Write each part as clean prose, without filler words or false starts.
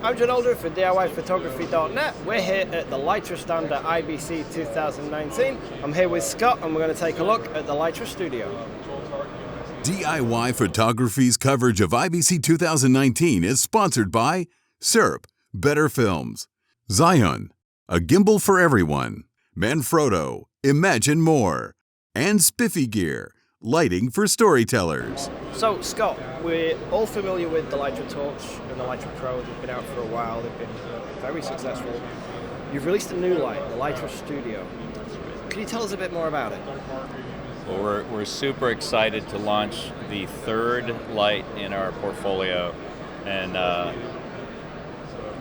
I'm John Alder for DIYPhotography.net. We're here at the Litra stand at IBC 2019. I'm here with Scott and we're going to take a look at the LitraStudio. DIY Photography's coverage of IBC 2019 is sponsored by SERP, Better Films, Zion, a gimbal for everyone, Manfrotto, Imagine More, and Spiffy Gear, lighting for storytellers. So Scott, we're all familiar with the Litra Torch and the LitraPro. They've been out for a while, they've been very successful. You've released a new light, the LitraStudio. Can you tell us a bit more about it? Well, we're super excited to launch the third light in our portfolio, and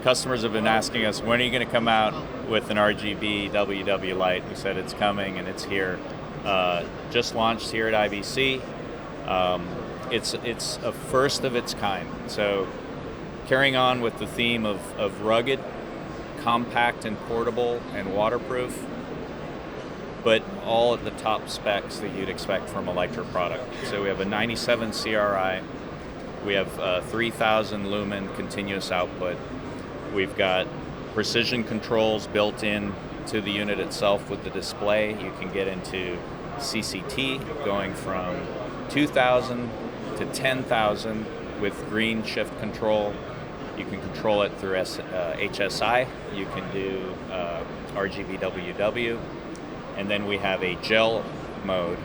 customers have been asking us, when are you going to come out with an RGBWW light? We said it's coming and it's here. Just launched here at IBC. It's a first of its kind. So carrying on with the theme of rugged, compact and portable and waterproof, but all at the top specs that you'd expect from a Litra product. So we have a 97 CRI, we have 3000 lumen continuous output, we've got precision controls built in to the unit itself with the display. You can get into CCT going from 2000 to 10,000 with green shift control. You can control it through HSI. You can do RGBWW. And then we have a gel mode.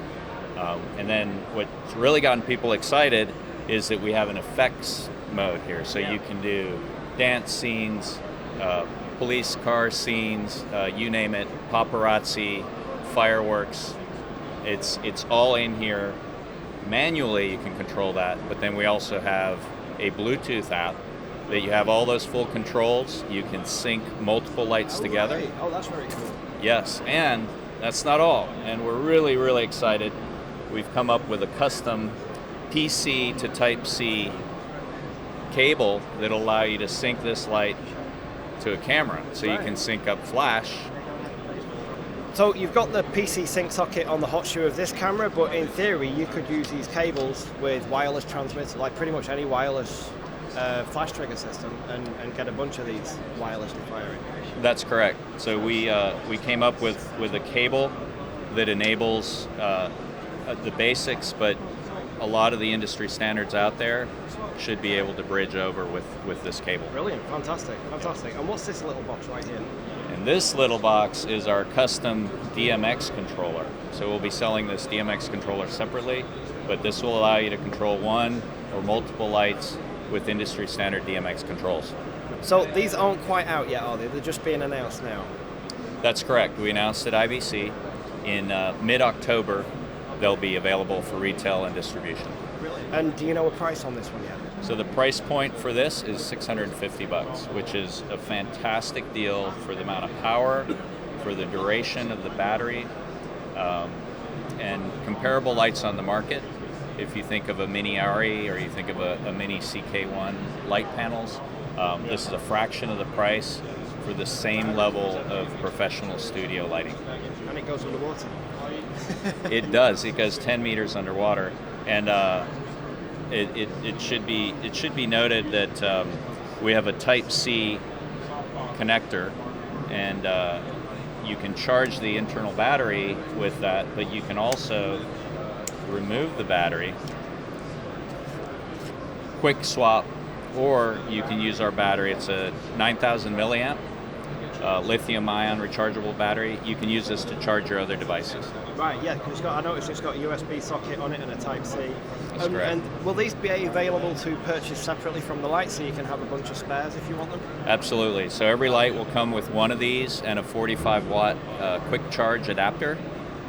And then what's really gotten people excited is that we have an effects mode here. So you can do dance scenes, police car scenes, you name it, paparazzi, fireworks. It's all in here. Manually you can control that, but then we also have a Bluetooth app that you have all those full controls. You can sync multiple lights together. Right. Oh, that's very cool. Yes, and that's not all. And we're really, really excited. We've come up with a custom PC to Type-C cable that'll allow you to sync this light to a camera. So you can sync up flash. So you've got the PC sync socket on the hot shoe of this camera, but in theory you could use these cables with wireless transmitters, like pretty much any wireless flash trigger system, and get a bunch of these wirelessly firing. That's correct. So we came up with a cable that enables the basics, but a lot of the industry standards out there should be able to bridge over with this cable. Brilliant, fantastic. And what's this little box right here? And this little box is our custom DMX controller. So we'll be selling this DMX controller separately, but this will allow you to control one or multiple lights with industry standard DMX controls. So these aren't quite out yet, are they? They're just being announced now. That's correct. We announced at IBC in mid-October. They'll be available for retail and distribution. Really? And do you know a price on this one yet? So the price point for this is $650, which is a fantastic deal for the amount of power, for the duration of the battery, and comparable lights on the market. If you think of a Mini Ari or you think of a Mini CK1 light panels, this is a fraction of the price for the same level of professional studio lighting. And it goes underwater. It does. It goes 10 meters underwater, and it should be noted that we have a Type-C connector, and you can charge the internal battery with that, but you can also remove the battery, quick swap, or you can use our battery. It's a 9,000 milliamp lithium-ion rechargeable battery. You can use this to charge your other devices. Right, yeah, because I noticed it's got a USB socket on it and a Type-C. That's correct. And will these be available to purchase separately from the light, so you can have a bunch of spares if you want them? Absolutely. So every light will come with one of these and a 45-watt quick charge adapter,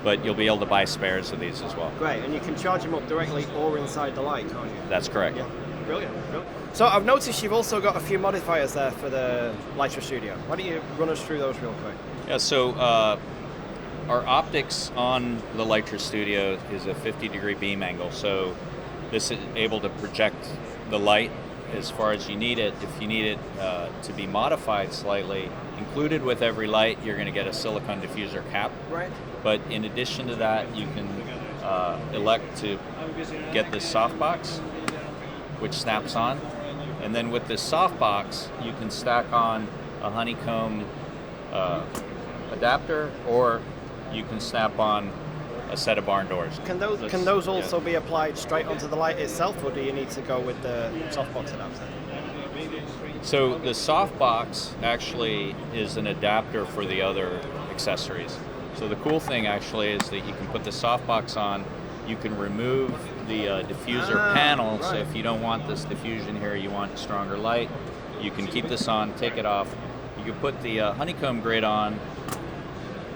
but you'll be able to buy spares of these as well. Great, and you can charge them up directly or inside the light, can't you? That's correct. Yeah, brilliant. So I've noticed you've also got a few modifiers there for the LitraStudio. Why don't you run us through those real quick? Yeah, so our optics on the LitraStudio is a 50-degree beam angle, so this is able to project the light as far as you need it. If you need it to be modified slightly, included with every light, you're going to get a silicone diffuser cap. Right. But in addition to that, you can elect to get this softbox, which snaps on, And then with this Softbox, you can stack on a Honeycomb adapter, or you can snap on a set of barn doors. Can those also be applied straight onto the light itself, or do you need to go with the Softbox adapter? So the Softbox actually is an adapter for the other accessories. So the cool thing actually is that you can put the Softbox on, you can remove the diffuser panel, right. So if you don't want this diffusion here, you want stronger light, you can keep this on, take it off. You can put the Honeycomb grid on,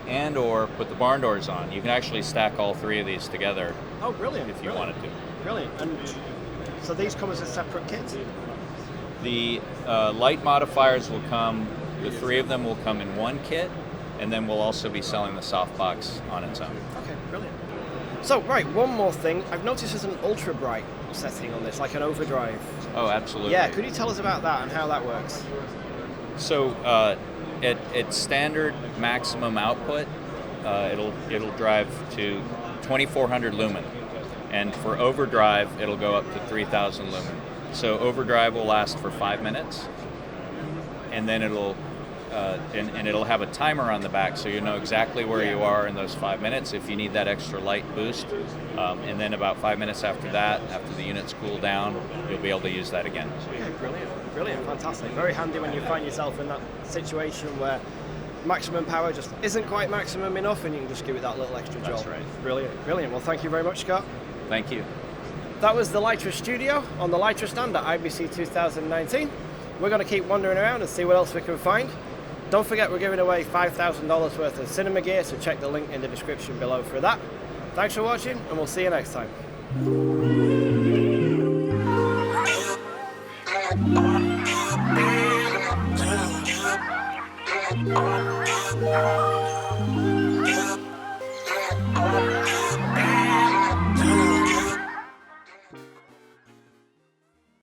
and or put the barn doors on. You can actually stack all three of these together. Oh, brilliant. If you wanted to. Brilliant. And so these come as a separate kit? The light modifiers will come, the three of them will come in one kit, and then we'll also be selling the Softbox on its own. Okay, brilliant. So, right, one more thing. I've noticed there's an ultra bright setting on this, like an Overdrive. Oh, absolutely. Yeah, could you tell us about that and how that works? So, at standard maximum output, it'll drive to 2400 lumen, and for overdrive, it'll go up to 3000 lumen. So overdrive will last for 5 minutes, and then it'll have a timer on the back, so you know exactly where you are in those 5 minutes if you need that extra light boost. And then about 5 minutes after that, after the units cool down, you'll be able to use that again. Okay, brilliant, fantastic. Very handy when you find yourself in that situation where maximum power just isn't quite maximum enough, and you can just give it that little extra jolt. That's right. Brilliant. Well, thank you very much, Scott. Thank you. That was the LitraStudio on the Litra stand at IBC 2019. We're going to keep wandering around and see what else we can find. Don't forget, we're giving away $5,000 worth of cinema gear, so check the link in the description below for that. Thanks for watching, and we'll see you next time. Yeah.